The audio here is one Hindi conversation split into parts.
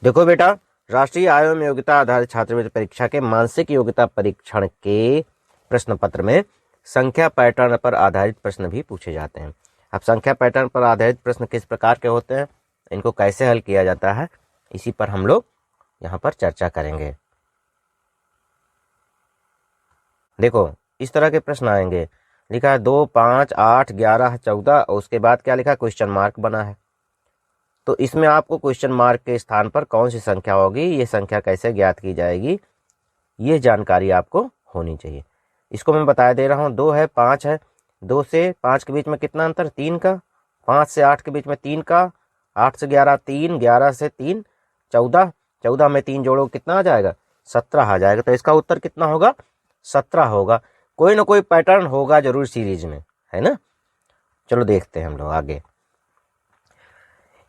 देखो बेटा, राष्ट्रीय आय एवं योग्यता आधारित छात्रवृत्ति परीक्षा के मानसिक योग्यता परीक्षण के प्रश्न पत्र में संख्या पैटर्न पर आधारित प्रश्न भी पूछे जाते हैं। अब संख्या पैटर्न पर आधारित प्रश्न किस प्रकार के होते हैं, इनको कैसे हल किया जाता है, इसी पर हम लोग यहाँ पर चर्चा करेंगे। देखो, इस तरह के प्रश्न आएंगे। लिखा है 2, 5, 8, 11, 14 और उसके बाद क्या लिखा है, क्वेश्चन मार्क बना है। तो इसमें आपको क्वेश्चन मार्क के स्थान पर कौन सी संख्या होगी, ये संख्या कैसे ज्ञात की जाएगी, ये जानकारी आपको होनी चाहिए। इसको मैं बता दे रहा हूँ। 2 है, 5 है, 2 से 5 के बीच में कितना अंतर, 3 का। 5 से 8 के बीच में 3 का। 8 से 11 3, 11 से 3 14, 14 में 3 जोड़ो कितना आ जाएगा, 17 आ जाएगा। तो इसका उत्तर कितना होगा, 17 होगा। कोई ना कोई पैटर्न होगा जरूर सीरीज में, है ना। चलो देखते हैं हम लोग आगे।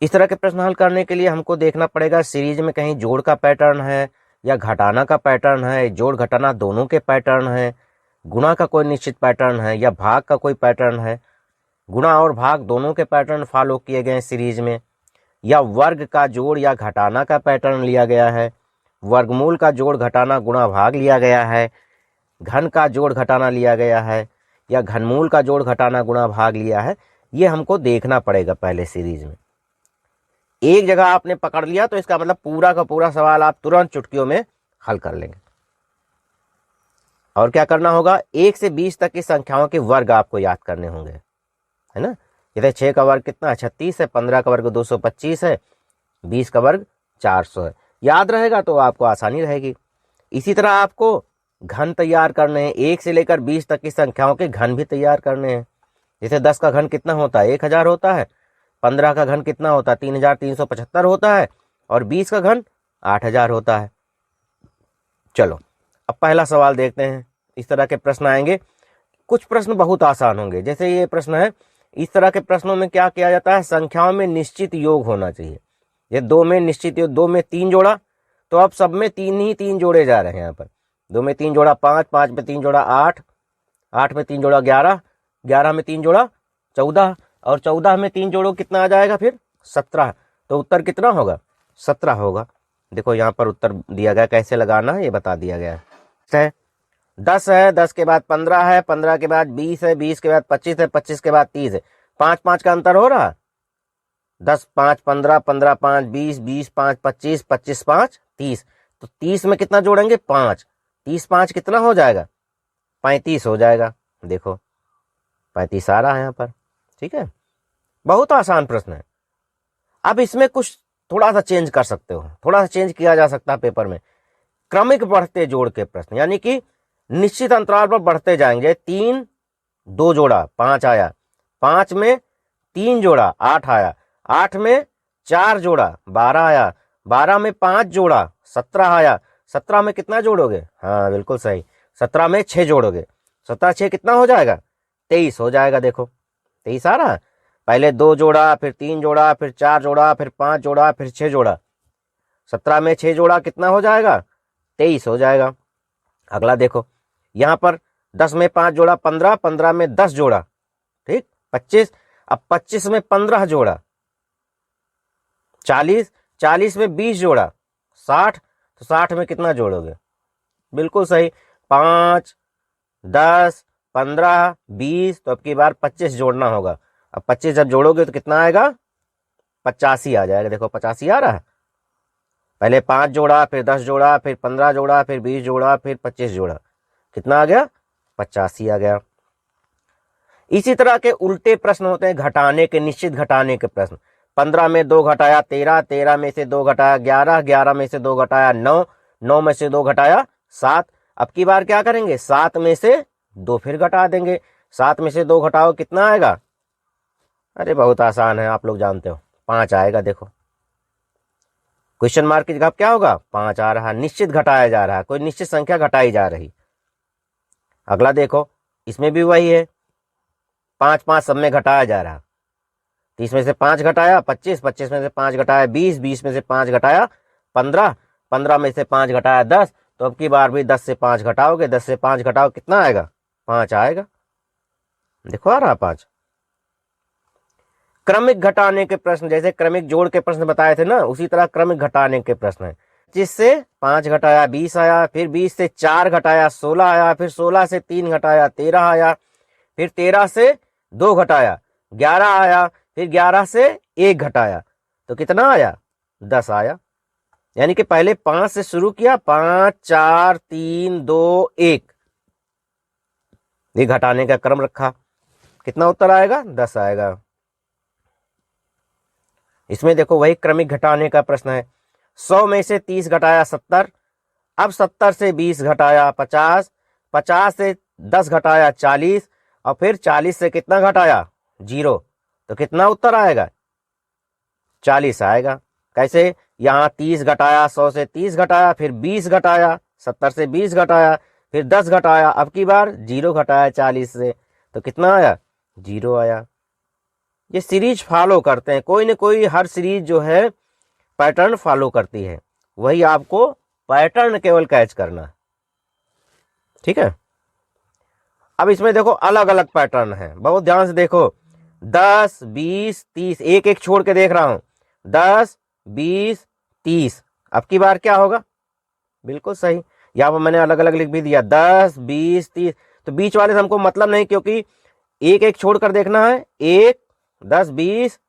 इस तरह के प्रश्न हल करने के लिए हमको देखना पड़ेगा सीरीज में कहीं जोड़ का पैटर्न है या घटाना का पैटर्न है, जोड़ घटाना दोनों के पैटर्न है, गुणा का कोई निश्चित पैटर्न है या भाग का कोई पैटर्न है, गुणा और भाग दोनों के पैटर्न फॉलो किए गए हैं सीरीज में, या वर्ग का जोड़ या घटाना का पैटर्न लिया गया है, वर्गमूल का जोड़ घटाना गुणा भाग लिया गया है, घन का जोड़ घटाना लिया गया है या घनमूल का जोड़ घटाना गुणा भाग लिया है। ये हमको देखना पड़ेगा पहले सीरीज में। एक जगह आपने पकड़ लिया तो इसका मतलब पूरा का पूरा सवाल आप तुरंत चुटकियों में हल कर लेंगे। और क्या करना होगा, 1 से 20 तक की संख्याओं के वर्ग आपको याद करने होंगे, है ना। जैसे 6 का वर्ग कितना है, 36 है, 15 का वर्ग 225 है, 20 का वर्ग 400 है। याद रहेगा तो आपको आसानी रहेगी। इसी तरह आपको घन तैयार करने हैं, 1 से लेकर 20 तक की संख्याओं के घन भी तैयार करने हैं। जैसे 10 का घन कितना होता है, 1000 होता है। 15 का घन कितना होता है, 3375 होता है। और 20 का घन 8000 होता है। चलो अब पहला सवाल देखते हैं। इस तरह के प्रश्न आएंगे। कुछ प्रश्न बहुत आसान होंगे। जैसे ये प्रश्न है, इस तरह के प्रश्नों में क्या किया जाता है, संख्याओं में निश्चित योग होना चाहिए। ये 2 में निश्चित योग, 2 में 3 जोड़ा, तो अब सब में 3 ही 3 जोड़े जा रहे हैं। यहाँ पर 2 में 3 जोड़ा 5, 5 में 3 जोड़ा 8, 8 में 3 जोड़ा 11, 11 में 3 जोड़ा 14 और 14 में 3 जोड़ो कितना आ जाएगा फिर, 17। तो उत्तर कितना होगा, 17 होगा। देखो यहाँ पर उत्तर दिया गया, कैसे लगाना है ये बता दिया गया है। 10 है, 10 के बाद 15 है, 15 के बाद 20 है, 20 के बाद 25 है, 25 के बाद 30 है। 5 5 का अंतर हो रहा, 10 5 15, 15 5 20, 20 5 25, 25 5 30। तो 30 में कितना जोड़ेंगे, 5। 30 5 कितना हो जाएगा, 35 हो जाएगा। देखो 35 आ रहा है यहाँ पर, ठीक है। बहुत आसान प्रश्न है। अब इसमें कुछ थोड़ा सा चेंज कर सकते हो, थोड़ा सा चेंज किया जा सकता है पेपर में। क्रमिक बढ़ते जोड़ के प्रश्न, यानी कि निश्चित अंतराल पर बढ़ते जाएंगे। 3 2 जोड़ा 5 आया, 5 में 3 जोड़ा 8 आया, 8 में 4 जोड़ा 12 आया, 12 में 5 जोड़ा 17 आया। 17 में कितना जोड़ोगे, हाँ बिल्कुल सही, 17 में 6 जोड़ोगे। 17 6 कितना हो जाएगा, 23 हो जाएगा। देखो 23 आ रहा है। पहले 2 जोड़ा, फिर 3 जोड़ा, फिर 4 जोड़ा, फिर 5 जोड़ा, फिर 6 जोड़ा। 17 में 6 जोड़ा कितना हो जाएगा, 23 हो जाएगा। अगला देखो, यहाँ पर 10 में 5 जोड़ा 15, 15 में 10 जोड़ा, ठीक 25। अब 25 में 15 जोड़ा 40, 40 में 20 जोड़ा 60। तो 60 में कितना जोड़ोगे, बिल्कुल सही, 5 10 15 20। तो अब की बार 25 जोड़ना होगा। अब 25 जब जोड़ोगे तो कितना आएगा, 85 आ जाएगा। देखो 85 आ रहा है। पहले 5 जोड़ा, फिर 10 जोड़ा, फिर 15 जोड़ा, फिर 20 जोड़ा, फिर 25 जोड़ा, कितना आ गया, 85 आ गया। इसी तरह के उल्टे प्रश्न होते हैं घटाने के, निश्चित घटाने के प्रश्न। 15 में 2 घटाया 13, 13 में से 2 घटाया 11, 11 में से 2 घटाया 9, 9 में से 2 घटाया 7। अब की बार क्या करेंगे, 7 में से 2 फिर घटा देंगे। 7 में से 2 घटाओ कितना आएगा, अरे बहुत आसान है, आप लोग जानते हो, 5 आएगा। देखो क्वेश्चन मार्क की जगह क्या होगा, 5 आ रहा है। निश्चित घटाया जा रहा है, कोई निश्चित संख्या घटाई जा रही। अगला देखो, इसमें भी वही है, 5 5 सब में घटाया जा रहा। 30 में से 5 घटाया 25, 25 में से 5 घटाया 20, 20 में से 5 घटाया 15, 15 में से 5 घटाया 10। तो अब की बार भी 10 से 5 घटाओगे, 10 से 5 घटाओ कितना आएगा, 5 आएगा। देखो आ रहा 5। क्रमिक घटाने के प्रश्न, जैसे क्रमिक जोड़ के प्रश्न बताए थे ना, उसी तरह क्रमिक घटाने के प्रश्न है। 25 से 5 घटाया 20 आया, फिर 20 से 4 घटाया 16 आया, फिर 16 से 3 घटाया 13 आया, फिर 13 से 2 घटाया 11 आया, फिर 11 से 1 घटाया तो कितना आया? 10 आया। यानी कि पहले 5 से शुरू किया, 5 4 3 2 1, ये घटाने का क्रम रखा, कितना उत्तर आएगा? 10 आएगा। इसमें देखो वही क्रमिक घटाने का प्रश्न है। 100 में से 30 घटाया 70, अब 70 से 20 घटाया 50, 50 से 10 घटाया 40, और फिर 40 से कितना घटाया? 0, तो कितना उत्तर आएगा? 40 आएगा। कैसे? यहाँ 30 घटाया, 100 से 30 घटाया, फिर 20 घटाया, 70 से 20 घटाया, फिर 10 घटाया, अब की बार 0 घटाया 40 से, तो कितना आया? 0 आया। ये सीरीज फॉलो करते हैं, कोई न कोई हर सीरीज जो है पैटर्न फॉलो करती है, वही आपको पैटर्न केवल कैच करना, ठीक है। अब इसमें देखो अलग अलग पैटर्न है, बहुत ध्यान से देखो। 10 20 30, एक एक छोड़ के देख रहा हूं। 10 20 30, अब की बार क्या होगा? बिल्कुल सही, यहाँ पर मैंने अलग अलग लिख भी दिया, 10 20 30, तो बीच वाले से हमको मतलब नहीं, क्योंकि एक एक छोड़कर देखना है। 1 10 20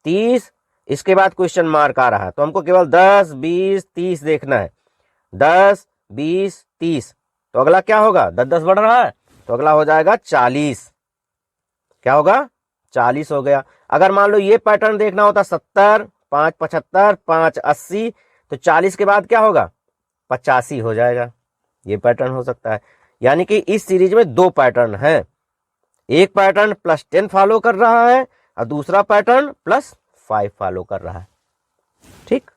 30, इसके बाद क्वेश्चन मार्क आ रहा है, तो हमको केवल 10 20 30 देखना है। 10 20 30, तो अगला क्या होगा? 10 10 बढ़ रहा है, तो अगला हो जाएगा 40। क्या होगा? 40 हो गया। अगर मान लो ये पैटर्न देखना होता 70 5 75 5 80, तो 40 के बाद क्या होगा? 85 हो जाएगा। ये पैटर्न हो सकता है। यानी कि इस सीरीज में 2 पैटर्न है, एक पैटर्न +10 फॉलो कर रहा है और दूसरा पैटर्न +5 फॉलो कर रहा है, ठीक।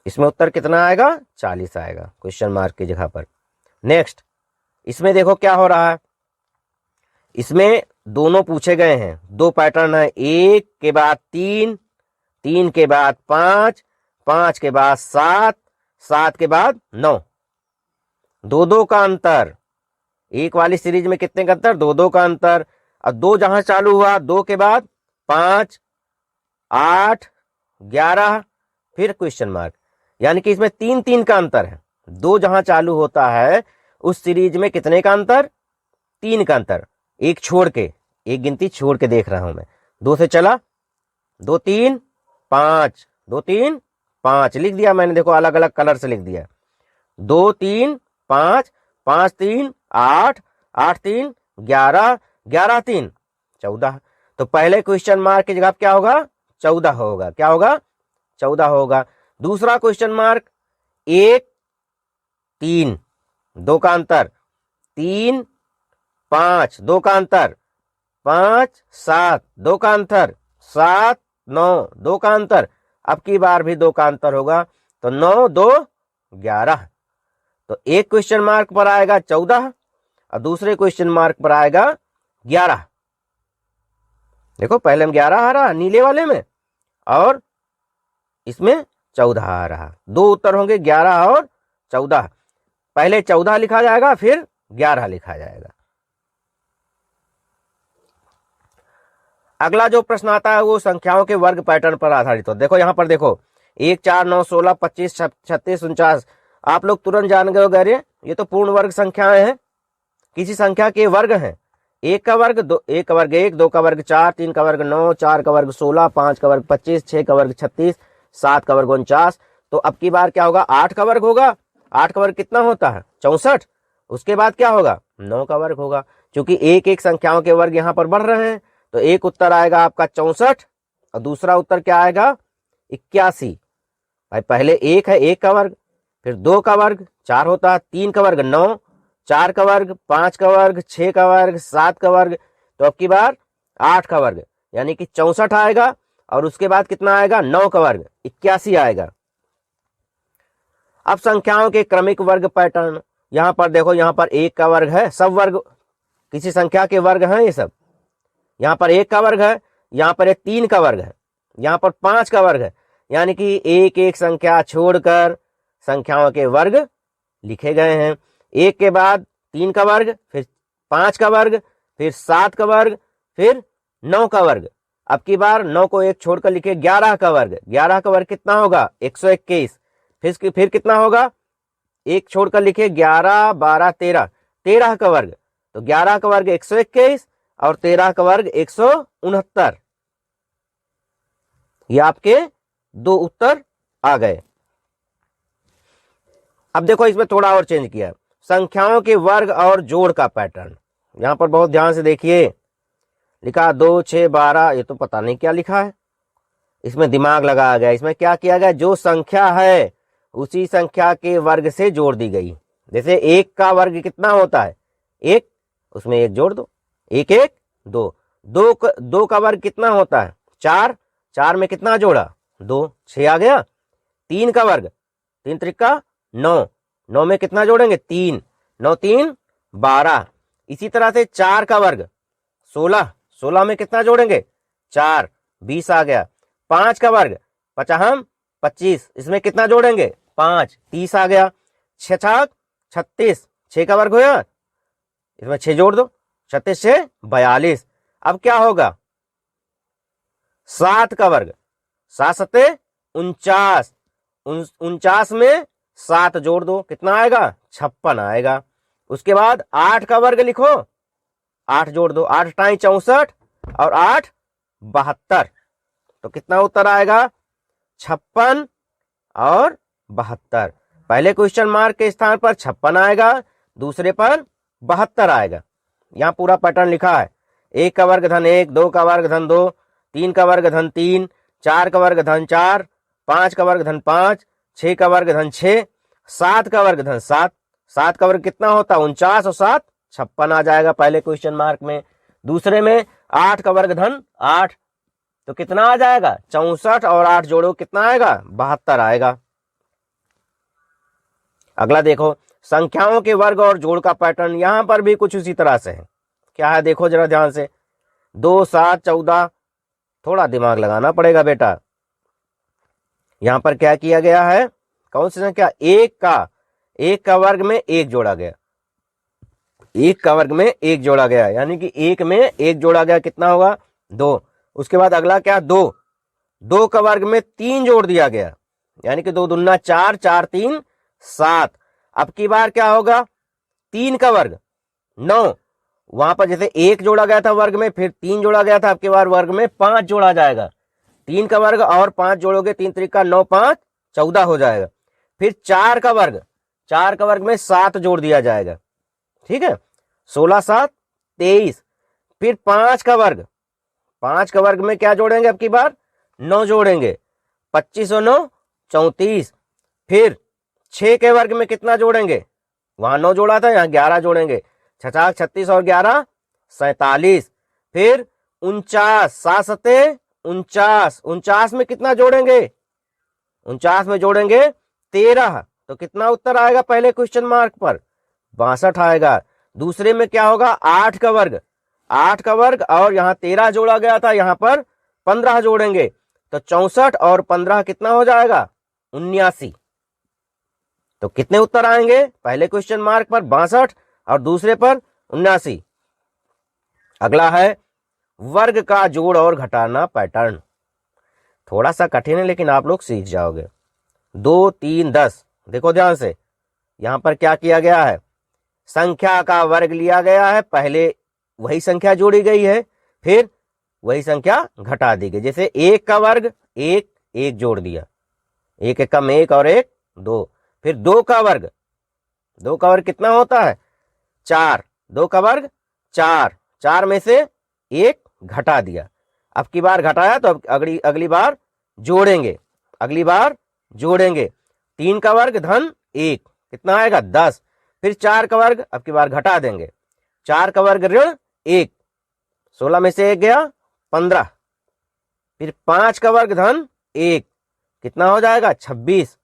इसमें उत्तर कितना आएगा? 40 आएगा, क्वेश्चन मार्क की जगह पर। नेक्स्ट, इसमें देखो क्या हो रहा है। इसमें दोनों पूछे गए हैं, 2 पैटर्न है, 1 के बाद 3, 3 के बाद 5, 5 के बाद 7, 7 के बाद 9, 2-2 का अंतर। एक वाली सीरीज में कितने का अंतर? 2-2 का अंतर। और 2 जहां चालू हुआ, 2 के बाद 5 8 11, फिर क्वेश्चन मार्क, यानी कि इसमें 3-3 का अंतर है। 2 जहां चालू होता है उस सीरीज में कितने का अंतर? 3 का अंतर। एक छोड़ के, एक गिनती छोड़ के देख रहा हूं मैं। 2 से चला, 2 3 5, 2 3 5 लिख दिया मैंने, देखो अलग अलग कलर से लिख दिया। 2 3 5, 5 3 8, 8 3 11, 11 3 14, तो पहले क्वेश्चन मार्क की जगह क्या होगा? 14 होगा। क्या होगा? 14 होगा। दूसरा क्वेश्चन मार्क, 1 3 2 का अंतर, 3 5 2 का अंतर, 5 7 2 का अंतर, 7 9 2 का अंतर, अब की बार भी 2 का अंतर होगा, तो 9 2 11, तो एक क्वेश्चन मार्क पर आएगा 14 और दूसरे क्वेश्चन मार्क पर आएगा 11। देखो पहले हम 11 आ रहा नीले वाले में, और इसमें 14 आ रहा। 2 उत्तर होंगे, 11 और 14। पहले 14 लिखा जाएगा, फिर 11 लिखा जाएगा। अगला जो प्रश्न आता है वो संख्याओं के वर्ग पैटर्न पर आधारित हो। देखो यहां पर देखो, 1 4 9 16 25 36 49, आप लोग तुरंत जान गए होंगे, अरे ये तो पूर्ण वर्ग संख्याएं हैं, किसी संख्या के वर्ग हैं। 1 का वर्ग 2, 1 का वर्ग 1, 2 का वर्ग 4, 3 का वर्ग 9, 4 का वर्ग 16, 5 का वर्ग 25, 6 का वर्ग 36, 7 का वर्ग 49, तो अब की बार क्या होगा? 8 का वर्ग होगा। 8 का वर्ग कितना होता है? 64। उसके बाद क्या होगा? 9 का वर्ग होगा। क्योंकि एक एक संख्याओं के वर्ग यहाँ पर बढ़ रहे हैं, तो एक उत्तर आएगा आपका 64 और दूसरा उत्तर क्या आएगा? 81। भाई पहले 1 है, 1 का वर्ग, फिर 2 का वर्ग 4 होता है, 3 का वर्ग 9, 4 का वर्ग 5 का वर्ग 6 का वर्ग 7 का वर्ग, तो अब की बार 8 का वर्ग, यानी कि 64 आएगा। और उसके बाद कितना आएगा? 9 का वर्ग 81 आएगा। अब संख्याओं के क्रमिक वर्ग पैटर्न, यहां पर देखो, यहां पर 1 का वर्ग है, सब वर्ग किसी संख्या के वर्ग हैं ये सब। यहां पर 1 का वर्ग है, यहां पर 3 का वर्ग है, यहां पर 5 का वर्ग है, यानी कि एक एक संख्या छोड़कर संख्याओं के वर्ग लिखे गए हैं। 1 के बाद 3 का वर्ग, फिर 5 का वर्ग, फिर 7 का वर्ग, फिर 9 का वर्ग, अब की बार 9 को 1 छोड़कर लिखिए 11 का वर्ग। 11 का वर्ग कितना होगा? 121। फिर कितना होगा? 1 छोड़कर लिखिए 11 12 13, 13 का वर्ग। तो 11 का वर्ग 121 और 13 का वर्ग 169। ये आपके दो उत्तर आ गए। अब देखो इसमें थोड़ा और चेंज किया, संख्याओं के वर्ग और जोड़ का पैटर्न। यहां पर बहुत ध्यान से देखिए, लिखा 2 6 12, ये तो पता नहीं क्या लिखा है, इसमें दिमाग लगाया गया। इसमें क्या किया गया, जो संख्या है उसी संख्या के वर्ग से जोड़ दी गई। जैसे 1 का वर्ग कितना होता है? 1, उसमें 1 जोड़ दो, 1 1 2। 2 का वर्ग कितना होता है? 4, 4 में कितना जोड़ा? 2, 6 आ गया। 3 का वर्ग, 3 त्रिका 9, 9 में कितना जोड़ेंगे? 3, 9 3 12। इसी तरह से 4 का वर्ग 16, 16 में कितना जोड़ेंगे? 4, 20 आ गया। 5 का वर्ग 50 25, इसमें कितना जोड़ेंगे? 5, 30 आ गया। 6 छाक 36, 6 का वर्ग होया, इसमें 6 जोड़ दो, 36 6 42। अब क्या होगा? 7 का वर्ग, 7 सत्ते 49, 49 में 7 जोड़ दो, कितना आएगा? 56 आएगा। उसके बाद 8 का वर्ग लिखो, 8 जोड़ दो, 8 टाई 64 और 8 72, तो कितना उत्तर आएगा? 56 और 72। पहले क्वेश्चन मार्क के स्थान पर 56 आएगा, दूसरे पर 72 आएगा। यहां पूरा पैटर्न लिखा है। 1 का वर्ग धन 1, 2 का वर्ग धन 2, 3 का वर्ग धन 3, 4 का वर्ग धन 4, 5 का वर्ग धन 5, 6 का वर्ग धन 6, 7 का वर्ग धन 7। 7 का वर्ग कितना होता? 49 और 7 56 आ जाएगा पहले क्वेश्चन मार्क में। दूसरे में 8 का वर्ग धन 8, तो कितना आ जाएगा? 64 और 8 जोड़ो, कितना आएगा? 72 आएगा। अगला देखो, संख्याओं के वर्ग और जोड़ का पैटर्न। यहां पर भी कुछ उसी तरह से है। क्या है देखो जरा ध्यान से, 2 7 14, थोड़ा दिमाग लगाना पड़ेगा बेटा। यहां पर क्या किया गया है? कौन सी संख्या? 1 का वर्ग में 1 जोड़ा गया, 1 का वर्ग में 1 जोड़ा गया, यानी कि 1 में 1 जोड़ा गया, कितना होगा? 2। उसके बाद अगला क्या? 2 का वर्ग में 3 जोड़ दिया गया, यानी कि 2 दूना 4, 4 3 7। अब की बार क्या होगा? 3 का वर्ग 9, वहां पर जैसे 1 जोड़ा गया था वर्ग में, फिर 3 जोड़ा गया था, अब की बार वर्ग में 5 जोड़ा जाएगा। 3 का वर्ग और 5 जोड़ोगे, 3 त्रिका 9 5 14 हो जाएगा। फिर 4 का वर्ग, 4 का वर्ग में 7 जोड़ दिया जाएगा, ठीक है, 16 7 23। फिर 5 का वर्ग, 5 का वर्ग में क्या जोड़ेंगे? अब की बार 9 जोड़ेंगे, 25 और 9 34। फिर 6 के वर्ग में कितना जोड़ेंगे? वहां 9 जोड़ा था, यहां 11 जोड़ेंगे, 6 36 और 11 47। फिर 49, 7 सत्ते 49, 49 में कितना जोड़ेंगे? 49 में जोड़ेंगे 13, तो कितना उत्तर आएगा पहले क्वेश्चन मार्क पर? 62 आएगा। दूसरे में क्या होगा? 8 का वर्ग, 8 का वर्ग और यहां 13 जोड़ा गया था, यहां पर 15 जोड़ेंगे, तो 64 और 15 कितना हो जाएगा? 79। तो कितने उत्तर आएंगे पहले क्वेश्चन मार्क पर? 62 और दूसरे पर 79। अगला है वर्ग का जोड़ और घटाना पैटर्न। थोड़ा सा कठिन है लेकिन आप लोग सीख जाओगे। 2 3 10, देखो ध्यान से, यहां पर क्या किया गया है? संख्या का वर्ग लिया गया है, पहले वही संख्या जोड़ी गई है, फिर वही संख्या घटा दी गई। जैसे 1 का वर्ग 1 1 जोड़ दिया, 1 1 कम 1 और 1 2। फिर 2 का वर्ग, 2 का वर्ग कितना होता है? 4, 2 का वर्ग 4, 4 में से 1 घटा दिया। अब की बार घटाया तो अगली बार जोड़ेंगे, अगली बार जोड़ेंगे। 3 का वर्ग धन 1, कितना आएगा? 10। फिर 4 का वर्ग, अब की बार घटा देंगे, 4 का वर्ग ऋण 1, 16 में से 1 गया 15। फिर 5 का वर्ग धन 1, कितना हो जाएगा? 26।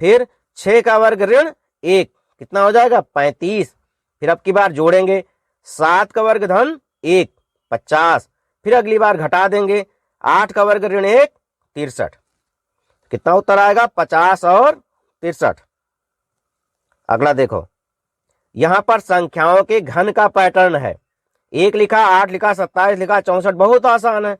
फिर 6 का वर्ग ऋण 1, कितना हो जाएगा? 35। फिर अब की बार जोड़ेंगे, 7 का वर्ग धन 1 50। फिर अगली बार घटा देंगे, 8 का वर्ग ऋण 1 63। कितना उत्तर आएगा? 50 और 63। अगला देखो, यहां पर संख्याओं के घन का पैटर्न है। 1 लिखा, 8 लिखा, 27 लिखा, 64, बहुत आसान है।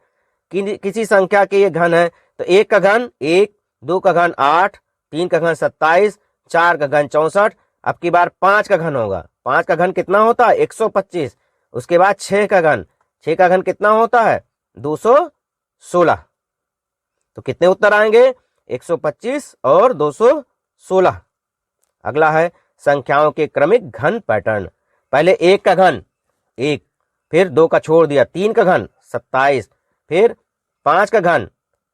किसी संख्या के ये घन है तो 1 का घन 1, 2 का घन 8, 3 का घन 27, 4 का घन 64। अब की बार 5 का घन होगा। 5 का घन कितना होता है 125। उसके बाद 6 का घन, 6 का घन कितना होता है 216। तो कितने उत्तर आएंगे 125 और 216। अगला है संख्याओं के क्रमिक घन पैटर्न। पहले 1 का घन 1, फिर 2 का छोड़ दिया 3 का घन 27, फिर 5 का घन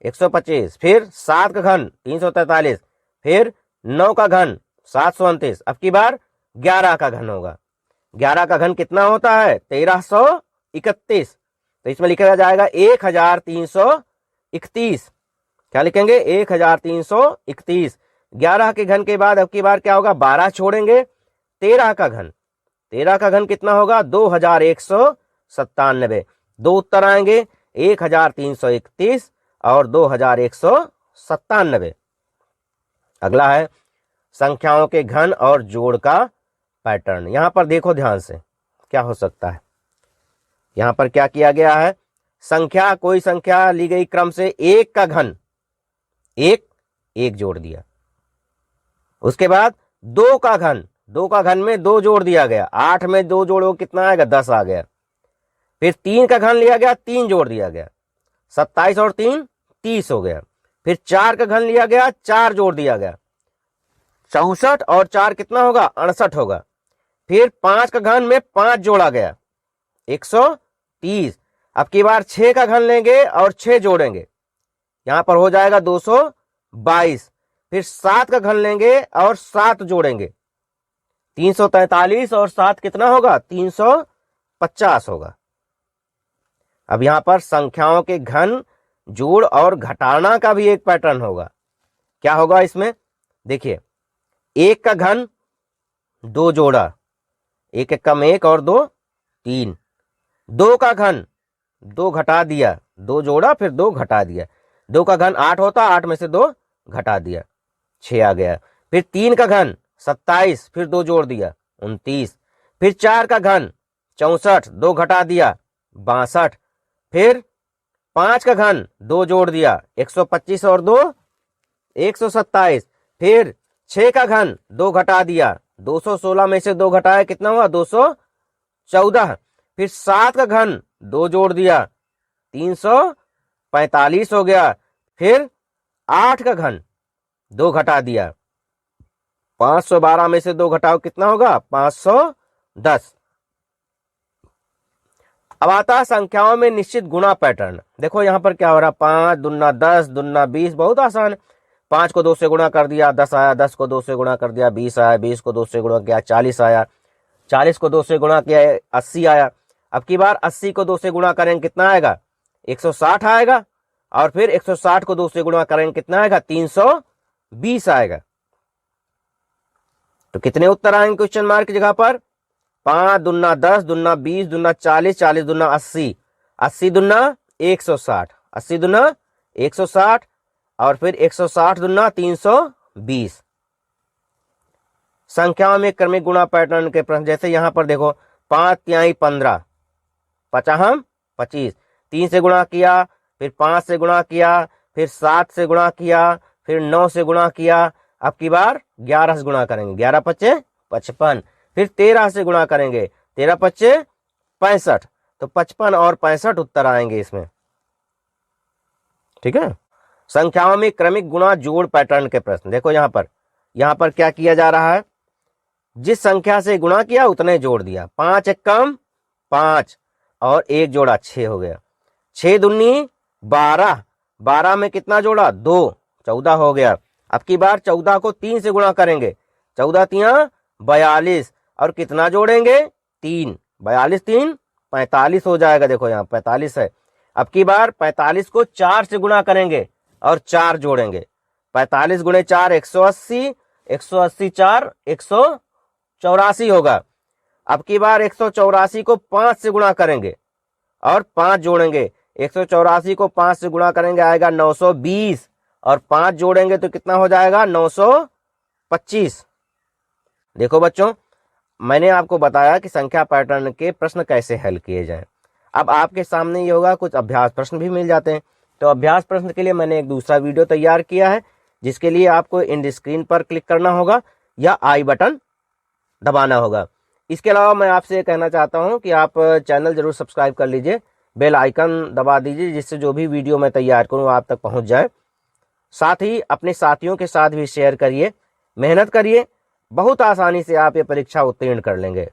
125, फिर 7 का घन 343, फिर 9 का घन 729। अब की बार 11 का घन होगा। 11 का घन कितना होता है 1331। तो इसमें लिखा जाएगा 1331। क्या लिखेंगे 1331। 11 के घन के बाद अब की बार क्या होगा 12 छोड़ेंगे 13 का घन। 13 का घन कितना होगा 2197। दो उत्तर आएंगे 1331 और 2197। अगला है संख्याओं के घन और जोड़ का पैटर्न। यहां पर देखो ध्यान से क्या हो सकता है। यहां पर क्या किया गया है, संख्या कोई संख्या ली गई क्रम से 1 का घन 1 जोड़ दिया। उसके बाद 2 का घन, 2 का घन में 2 जोड़ दिया गया। 8 में 2 जोड़ो कितना आएगा 10 आ गया। फिर 3 का घन लिया गया 3 जोड़ दिया गया। 27 और 3 30 हो गया। फिर 4 का घन लिया गया 4 जोड़ दिया गया। 64 और 4 कितना होगा 68 होगा। फिर 5 का घन में 5 जोड़ा गया 130। अब की बार 6 का घन लेंगे और 6 जोड़ेंगे, यहां पर हो जाएगा 222। फिर 7 का घन लेंगे और 7 जोड़ेंगे 343 और 7 कितना होगा 350 होगा। अब यहां पर संख्याओं के घन, जोड़ और घटाना का भी एक पैटर्न होगा। क्या होगा इसमें देखिए, 1 का घन 2 जोड़ा, 1 एक कम 1 और 2 3। 2 का घन 2 घटा दिया, 2 जोड़ा फिर 2 घटा दिया। 2 का घन 8 होता, 8 में से 2 घटा दिया 6 आ गया। फिर 3 का घन 27, फिर 2 जोड़ दिया 29। फिर 4 का घन 64, 2 घटा दिया 62। फिर 5 का घन 2 जोड़ दिया 125 और 2 127। फिर 6 का घन 2 घटा दिया 216 में से 2 घटाया कितना हुआ 214। फिर 7 का घन 2 जोड़ दिया 345 हो गया। फिर 8 का घन 2 घटा दिया 512 में से 2 घटाओ कितना होगा 510। अब आता है संख्याओं में निश्चित गुणा पैटर्न। देखो यहां पर क्या हो रहा है 5 दूना 10 दूना 20, बहुत आसान है। 5 को 2 से गुणा कर दिया 10 आया, 10 को 2 से गुणा कर दिया 20 आया, 20 को 2 से गुणा किया 40 आया, 40 को 2 से गुणा किया 80 आया। अब की बार 80 को 2 से गुणा करेंगे कितना आएगा 160 आएगा। और फिर 160 को 2 से गुणा करेंगे कितना आएगा 320 आएगा। तो कितने उत्तर आएंगे क्वेश्चन मार्क की जगह पर 5 दूना 10 दूना 20 दूना 40, 40 दूना 80, 80 दूना 160, 80 दूना 160 और फिर 160 दूना 320। संख्याओं में क्रमिक गुणा पैटर्न के प्रश्न, जैसे यहां पर देखो 5 तिहाई 15, 50 25, 3 से गुणा किया, फिर 5 से गुणा किया, फिर 7 से गुणा किया, फिर 9 से गुणा किया। अब की बार 11 से गुणा करेंगे 11 पच्चे 55। फिर 13 से गुणा करेंगे 13 पच्चे 65। तो 55 और 65 उत्तर आएंगे इसमें। ठीक है। संख्याओं में क्रमिक गुणा जोड़ पैटर्न के प्रश्न देखो यहां पर क्या किया जा रहा है, जिस संख्या से गुणा किया उतने जोड़ दिया। 5 एक कम 5 और 1 जोड़ा 6 हो गया। 6 दूनी 12, 12 में कितना जोड़ा 2, 14 हो गया। अब की बार 14 को 3 से गुणा करेंगे, 14 तिया 42 और कितना जोड़ेंगे 3, 42 3 45 हो जाएगा। देखो यहाँ 45 है। अब की बार 45 को 4 से गुणा करेंगे और 4 जोड़ेंगे। 45 गुणे 4 180, 180 4 184 होगा। अब की बार 184 को 5 से गुणा करेंगे और 5 जोड़ेंगे। 184 को 5 से गुणा करेंगे आएगा 920 और 5 जोड़ेंगे तो कितना हो जाएगा 925। देखो बच्चों, मैंने आपको बताया कि संख्या पैटर्न के प्रश्न कैसे हल किए जाएं। अब आपके सामने ये होगा, कुछ अभ्यास प्रश्न भी मिल जाते हैं। तो अभ्यास प्रश्न के लिए मैंने एक दूसरा वीडियो तैयार किया है, जिसके लिए आपको एंड स्क्रीन पर क्लिक करना होगा या आई बटन दबाना होगा। इसके अलावा मैं आपसे कहना चाहता हूं कि आप चैनल जरूर सब्सक्राइब कर लीजिए, बेल आइकन दबा दीजिए, जिससे जो भी वीडियो मैं तैयार करूं आप तक पहुंच जाए। साथ ही अपने साथियों के साथ भी शेयर करिए। मेहनत करिए, बहुत आसानी से आप ये परीक्षा उत्तीर्ण कर लेंगे।